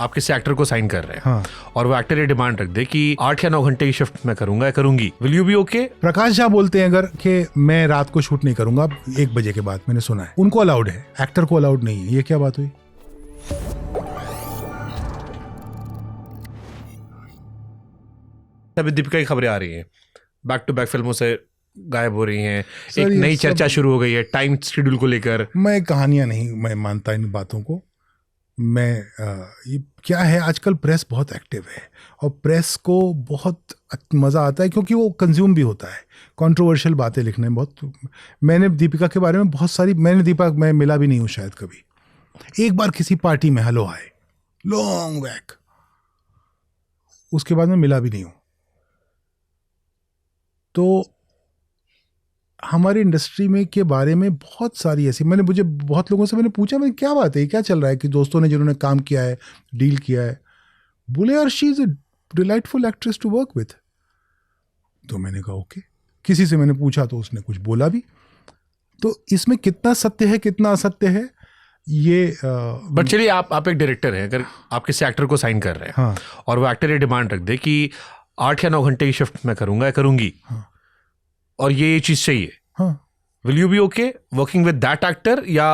आप किसी एक्टर को साइन कर रहे हैं हाँ। और वो एक्टर ये डिमांड रख दे कि 8 या 9 घंटे की शिफ्ट मैं करूंगा या करूंगी, will you be okay? Prakash Jha बोलते हैं अगर कि मैं रात को शूट नहीं करूंगा 1 बजे के बाद, मैंने सुना है उनको अलाउड है, एक्टर को अलाउड नहीं है, ये क्या बात हुई? अभी दीपिका की खबरें आ रही हैं, बैक टू बैक फिल्मों से गायब हो रही हैं, एक नई चर्चा शुरू हो गई है टाइम शेड्यूल को लेकर। मैं कहानियां नहीं मैं मानता इन बातों को। मैं ये क्या है, आजकल प्रेस बहुत एक्टिव है और प्रेस को बहुत मज़ा आता है क्योंकि वो कंज्यूम भी होता है कंट्रोवर्शियल बातें लिखने में। बहुत मैंने दीपिका के बारे में बहुत सारी, मैं मिला भी नहीं हूँ शायद कभी। एक बार किसी पार्टी में हेलो आए लॉन्ग बैक, उसके बाद मैं मिला भी नहीं हूँ। तो हमारी इंडस्ट्री में के बारे में बहुत सारी ऐसी, मुझे बहुत लोगों से मैंने पूछा, मैंने क्या बात है, क्या चल रहा है, कि दोस्तों ने जिन्होंने काम किया है, डील किया है, बोले यार she is a delightful actress to work with. तो मैंने कहा ओके। किसी से मैंने पूछा तो उसने कुछ बोला भी। तो इसमें कितना सत्य है कितना असत्य है ये बट चलिए, आप एक डायरेक्टर हैं, अगर आप किसी एक्टर को साइन कर रहे हैं हाँ। और वो एक्टर ये डिमांड रख दे कि 8 या 9 घंटे की शिफ्ट मैं करूंगा या करूंगी, हाँ। और ये चीज चाहिए, हाँ। Will you be okay working with that actor, या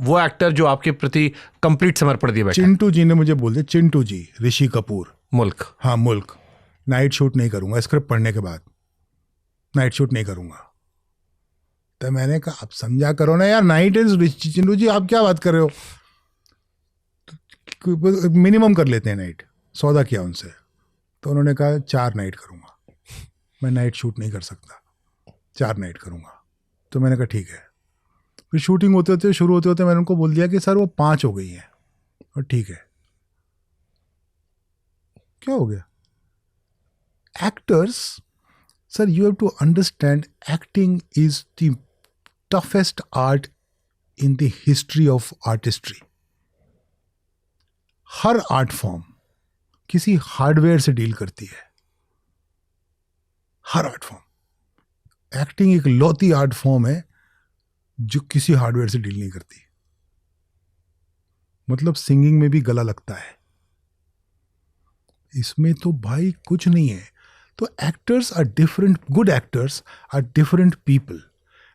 वो एक्टर जो आपके प्रति कंप्लीट समर्पण दिए बैठा है? चिंटू जी ने मुझे बोल दिया, चिंटू जी, ऋषि कपूर, मुल्क, हाँ मुल्क, नाइट शूट नहीं करूंगा, स्क्रिप्ट पढ़ने के बाद नाइट शूट नहीं करूंगा। तो मैंने कहा आप समझा करो ना यार, नाइट इज, चिंटू जी आप क्या बात कर रहे हो, मिनिमम कर लेते हैं नाइट। सौदा किया उनसे तो उन्होंने कहा 4 नाइट करूंगा, मैं नाइट शूट नहीं कर सकता, 4 नाइट करूंगा। तो मैंने कहा ठीक है। फिर शूटिंग होते होते शुरू होते होते मैंने उनको बोल दिया कि सर वो 5 हो गई हैं, और ठीक है। क्या हो गया? Actors, sir you have to understand, acting is the toughest art in the history of artistry. हर आर्ट फॉर्म किसी हार्डवेयर से डील करती है, हर आर्ट फॉर्म। एक्टिंग एक लौती आर्ट फॉर्म है जो किसी हार्डवेयर से डील नहीं करती। मतलब सिंगिंग में भी गला लगता है, इसमें तो भाई कुछ नहीं है। तो actors are different, good actors are different people,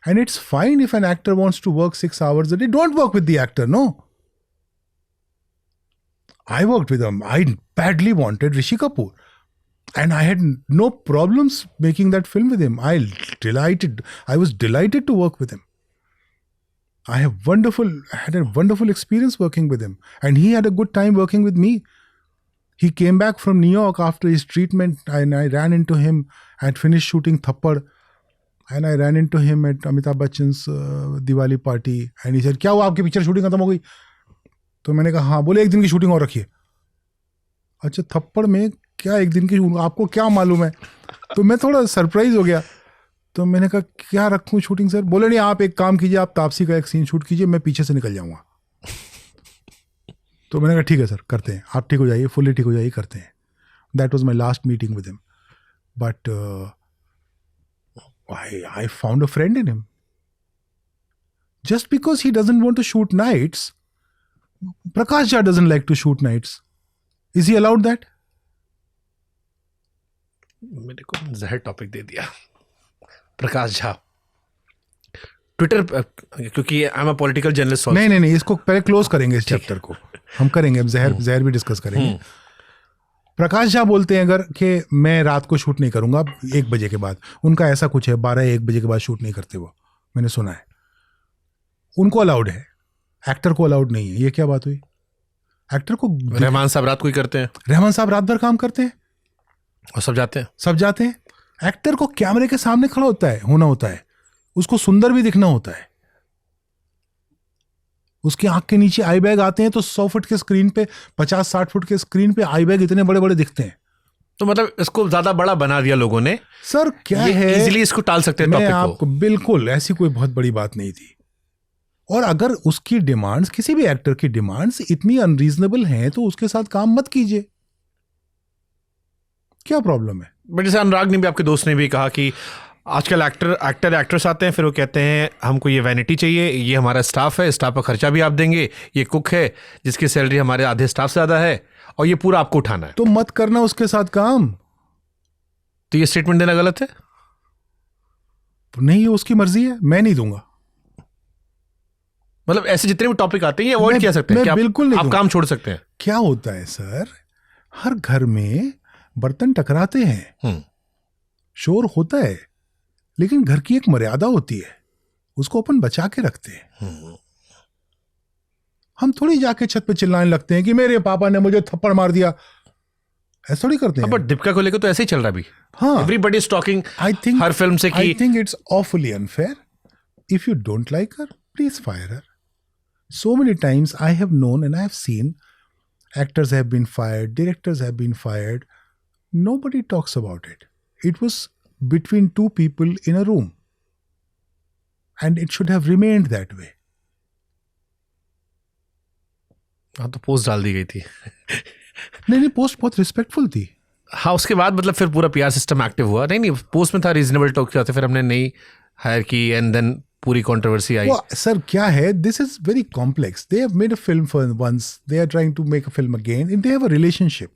and it's fine if an actor wants to work 6 hours a day. Don't work with the actor, no. I worked with him. I badly wanted Rishi Kapoor, and I had no problems making that film with him. I was delighted to work with him. I had a wonderful experience working with him, and he had a good time working with me. He came back from New York after his treatment, and I ran into him and finished shooting Thappad, and I ran into him at Amitabh Bachchan's Diwali party, and he said, क्या हुआ, आपकी picture shooting खत्म हो गई? तो मैंने कहा हाँ। बोले 1 दिन की शूटिंग और रखिए। अच्छा, थप्पड़ में क्या 1 दिन की, आपको क्या मालूम है? तो मैं थोड़ा सरप्राइज हो गया। तो मैंने कहा क्या रखूं शूटिंग सर? बोले नहीं, आप एक काम कीजिए, आप तापसी का एक सीन शूट कीजिए, मैं पीछे से निकल जाऊंगा। तो मैंने कहा ठीक है सर, करते हैं, आप ठीक हो जाइए, फुल्ली ठीक हो जाइए, करते हैं। That was my last meeting with him, but I found a friend in him. Just because he doesn't want to shoot nights, Prakash Jha doesn't like to shoot nights. Is he allowed that? मेरे को जहर topic दे दिया। Prakash Jha Twitter, क्योंकि I am a political journalist. नहीं, इसको पहले close करेंगे, इस चैप्टर को हम करेंगे, अब जहर भी डिस्कस करेंगे। प्रकाश झा बोलते हैं अगर कि मैं रात को शूट नहीं करूंगा 1 बजे के बाद, उनका ऐसा कुछ है, 12-1 बजे के बाद शूट नहीं करते वो, मैंने सुना है। उनको अलाउड है, एक्टर को अलाउड नहीं है, ये क्या बात हुई? एक्टर को, रहमान साहब रात को ही करते हैं, रहमान साहब रात भर काम करते हैं और सब जाते हैं। एक्टर को कैमरे के सामने खड़ा होना होता है, उसको सुंदर भी दिखना होता है। उसकी आंख के नीचे आई बैग आते हैं तो 100 फुट के स्क्रीन पे, 50-60 फुट के स्क्रीन पे आई बैग इतने बड़े बड़े दिखते हैं। तो मतलब इसको ज्यादा बड़ा बना दिया लोगों ने। सर क्या है, इजीली इसको टाल सकते हैं टॉपिक को। आपको बिल्कुल ऐसी कोई बहुत बड़ी बात नहीं थी। और अगर उसकी डिमांड्स, किसी भी एक्टर की डिमांड्स इतनी अनरीजनेबल हैं तो उसके साथ काम मत कीजिए, क्या प्रॉब्लम है? बट जैसे अनुराग ने भी, आपके दोस्त ने भी कहा कि आजकल एक्टर्स आते हैं, फिर वो कहते हैं हमको ये वैनिटी चाहिए, ये हमारा स्टाफ है, स्टाफ का खर्चा भी आप देंगे, ये कुक है जिसकी सैलरी हमारे आधे स्टाफ से ज़्यादा है, और ये पूरा आपको उठाना है, तो मत करना उसके साथ काम। तो ये स्टेटमेंट देना गलत है? नहीं, ये उसकी मर्जी है, मैं नहीं दूंगा। मतलब ऐसे जितने भी टॉपिक आते हैं ये अवॉइड किया सकते हैं मैं कि बिल्कुल नहीं आप दूंगा। काम छोड़ सकते हैं। क्या होता है सर, हर घर में बर्तन टकराते हैं, शोर होता है, लेकिन घर की एक मर्यादा होती है, उसको अपन बचा के रखते हैं। हम थोड़ी जाके छत पे चिल्लाने लगते हैं कि मेरे पापा ने मुझे थप्पड़ मार दिया, ऐसा थोड़ी करते हैं। बट दीपिका को लेकर तो ऐसे ही चल रहा है अभी। हाँ, everybody is talking I think her film से कि I think it's awfully unfair. If you don't like her, please fire her. So many times I have known and I have seen actors have been fired, directors have been fired. Nobody talks about it. It was between two people in a room. And it should have remained that way. हाँ, तो post डाल दी गई थी। नहीं, post बहुत respectful थी। हाँ, उसके बाद मतलब फिर पूरा पीआर सिस्टम एक्टिव हुआ। नहीं, पोस्ट में था रीजनेबल टॉक किया था, फिर हमने नई हायर की एंड देन पूरी कंट्रोवर्सी आई। सर क्या है, this is very complex. They have made a film for once, they are trying to make a film again, and they have a relationship.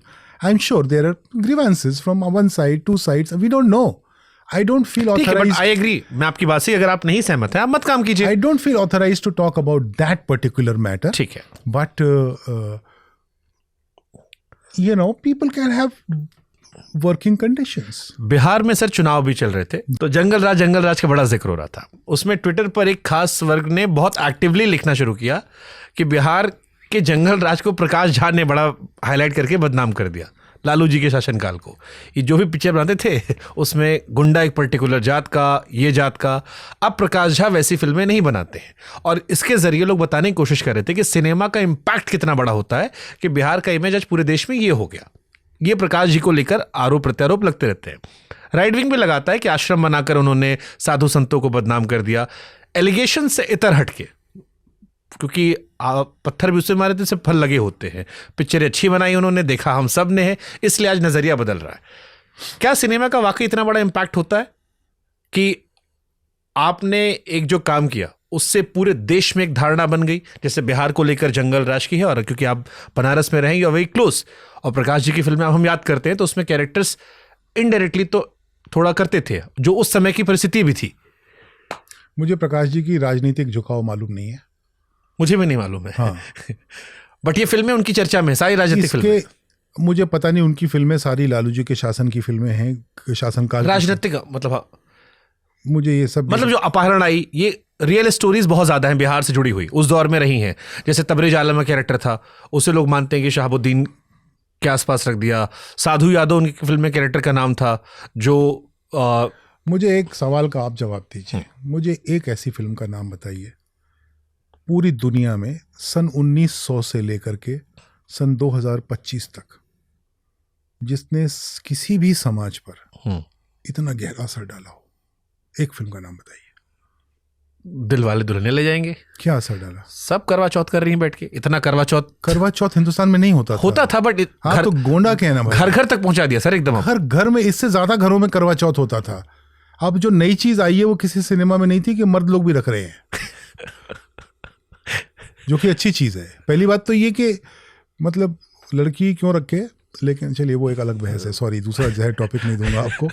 I am sure there are grievances from one side, two sides, we don't know. I don't feel authorized. I agree, मैं आपकी बात से, अगर आप नहीं सहमत हैं आप मत काम कीजिए। I don't feel authorized to talk about that particular matter. ठीक है, But people can have working conditions. Bihar में सर चुनाव भी चल रहे थे, तो जंगल राज का बड़ा जिक्र हो रहा था। उसमें ट्विटर पर एक खास वर्ग ने बहुत एक्टिवली लिखना शुरू किया कि बिहार के जंगल राज को प्रकाश झा ने बड़ा हाईलाइट करके बदनाम कर दिया, लालू जी के शासनकाल को। ये जो भी पिक्चर बनाते थे उसमें गुंडा एक पर्टिकुलर जात का, ये जात का। अब प्रकाश झा वैसी फिल्में नहीं बनाते हैं, और इसके जरिए लोग बताने की कोशिश कर रहे थे कि सिनेमा का इम्पैक्ट कितना बड़ा होता है, कि बिहार का इमेज आज पूरे देश में ये हो गया। ये प्रकाश जी को लेकर आरोप प्रत्यारोप लगते रहते हैं। राइट विंग भी लगाता है कि आश्रम बनाकर उन्होंने साधु संतों को बदनाम कर दिया, एलिगेशन से इतर हटके, क्योंकि पत्थर भी उससे मारे थे, फल लगे होते हैं। पिक्चर अच्छी बनाई उन्होंने, देखा हम सब ने है, इसलिए आज नजरिया बदल रहा है। क्या सिनेमा का वाकई इतना बड़ा इंपैक्ट होता है कि आपने एक जो काम किया उससे पूरे देश में एक धारणा बन गई? जैसे बिहार को लेकर जंगल राज की है, और क्योंकि आप बनारस में रहेंगे और वेरी क्लोज, और प्रकाश जी की फिल्में हम याद करते हैं तो उसमें कैरेक्टर्स इनडायरेक्टली तो थोड़ा करते थे, जो उस समय की परिस्थिति भी थी। मुझे प्रकाश जी की राजनीतिक झुकाव मालूम नहीं है। मुझे भी नहीं मालूम है। हाँ। बट ये फिल्में उनकी चर्चा में, सारी राजनीतिक फिल्में। मुझे पता नहीं, उनकी फिल्में सारी लालू जी के शासन की फिल्में हैं, शासनकाल राजनीतिक, मतलब मुझे ये सब, मतलब जो अपहरण आई, ये रियल स्टोरीज बहुत ज्यादा हैं बिहार से जुड़ी हुई, उस दौर में रही हैं। जैसे तबरेज आलम का कैरेक्टर था, उसे लोग मानते हैं कि शहाबुद्दीन के आसपास रख दिया। साधु यादव उनकी फिल्म में कैरेक्टर का नाम था, जो मुझे एक सवाल का आप जवाब दीजिए। मुझे एक ऐसी फिल्म का नाम बताइए पूरी दुनिया में सन 1900 से लेकर के सन 2025 तक जिसने किसी भी समाज पर इतना गहरा असर डाला हो। एक फिल्म का नाम बताइए। दिल वाले दुल्हनिया ले जाएंगे। क्या असर डाला? सब करवा चौथ कर रही हैं बैठ के। इतना करवा चौथ हिंदुस्तान में नहीं होता था बट हाँ, तो गोंडा क्या है ना भाई, घर घर तक पहुंचा दिया सर एकदम। हर घर में, इससे ज्यादा घरों में करवा चौथ होता था। अब जो नई चीज आई है वो किसी सिनेमा में नहीं थी कि मर्द लोग भी रख रहे हैं जो कि अच्छी चीज है। पहली बात तो ये कि मतलब लड़की क्यों रखे, लेकिन चलिए वो एक अलग बहस है। सॉरी, दूसरा जहर टॉपिक नहीं दूंगा आपको।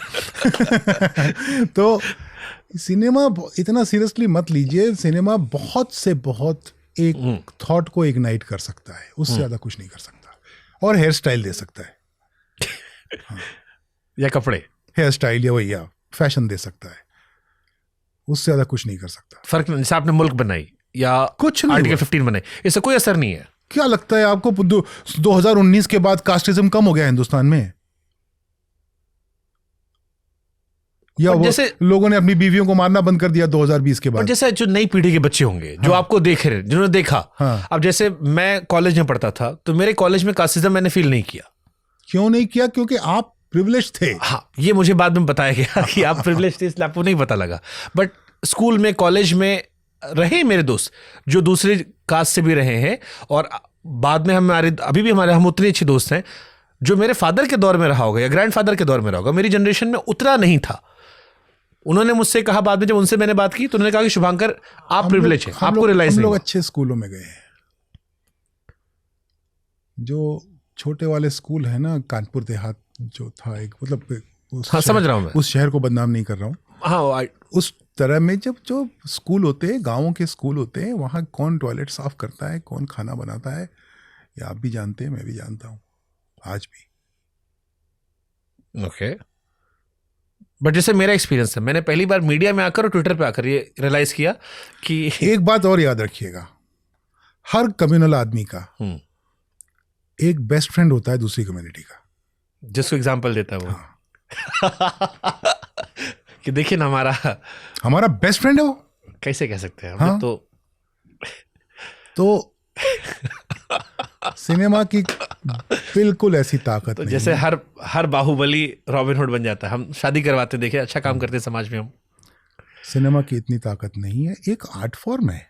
तो सिनेमा इतना सीरियसली मत लीजिए। सिनेमा बहुत से बहुत एक थॉट को इग्नाइट कर सकता है, उससे ज्यादा कुछ नहीं कर सकता। और हेयर स्टाइल दे सकता है हाँ। या कपड़े, हेयर स्टाइल या वही फैशन दे सकता है, उससे ज्यादा कुछ नहीं कर सकता। फर्क नहीं। जैसे आपने मुल्क बनाई या कुछ नहीं, आर्टिकल 15 बनाई, इससे कोई असर नहीं है। क्या लगता है आपको 2019 के बाद कास्टिज्म कम हो गया हिंदुस्तान में? या वो जैसे लोगों ने अपनी बीवियों को मारना बंद कर दिया 2020 के बाद? जैसे जो नई पीढ़ी के बच्चे होंगे जो आपको देख रहे, जिन्होंने देखा। अब जैसे मैं कॉलेज में पढ़ता था तो मेरे कॉलेज में कास्टिज्म मैंने फील नहीं किया। क्यों नहीं किया? क्योंकि आप प्रिविलेज थे। हाँ, ये मुझे बाद में बताया गया कि आप प्रिविलेज थे, इसलिए आपको नहीं पता लगा। बट स्कूल में, कॉलेज में रहे मेरे दोस्त जो दूसरे कास्ट से भी रहे हैं, और बाद में हमारे अभी भी हम उतने अच्छे दोस्त हैं। जो मेरे फादर के दौर में रहा होगा या ग्रैंडफादर के दौर में रहा होगा, मेरी जनरेशन में उतना नहीं था। उन्होंने मुझसे कहा बाद में, जब उनसे मैंने बात की तो उन्होंने कहा कि शुभांकर आप प्रिविलेज हैं, आपको रियलाइज नहीं। हम लोग अच्छे स्कूलों में गए हैं। जो छोटे वाले स्कूल है ना, कानपुर देहात जो था एक, मतलब उस हाँ, समझ रहा हूँ मैं। उस शहर को बदनाम नहीं कर रहा हूँ। हाँ, उस तरह में जब जो स्कूल होते हैं, गाँवों के स्कूल होते हैं, वहाँ कौन टॉयलेट साफ करता है, कौन खाना बनाता है, ये आप भी जानते हैं, मैं भी जानता हूँ आज भी। ओके। बट जैसे मेरा एक्सपीरियंस है, मैंने पहली बार मीडिया में आकर और ट्विटर पे आकर ये रियलाइज किया कि एक बात और याद रखिएगा, हर कम्युनल आदमी का एक बेस्ट फ्रेंड होता है दूसरी कम्युनिटी का, जिसको एग्जांपल देता है वो। हाँ। कि देखिए ना, हमारा बेस्ट फ्रेंड है वो। कैसे कह सकते हैं हम, हाँ। तो सिनेमा की बिल्कुल ऐसी ताकत तो नहीं जैसे है। हर बाहुबली रॉबिन हुड बन जाता है, हम शादी करवाते, देखिए अच्छा काम करते हैं समाज में हम। सिनेमा की इतनी ताकत नहीं है, एक आर्ट फॉर्म है।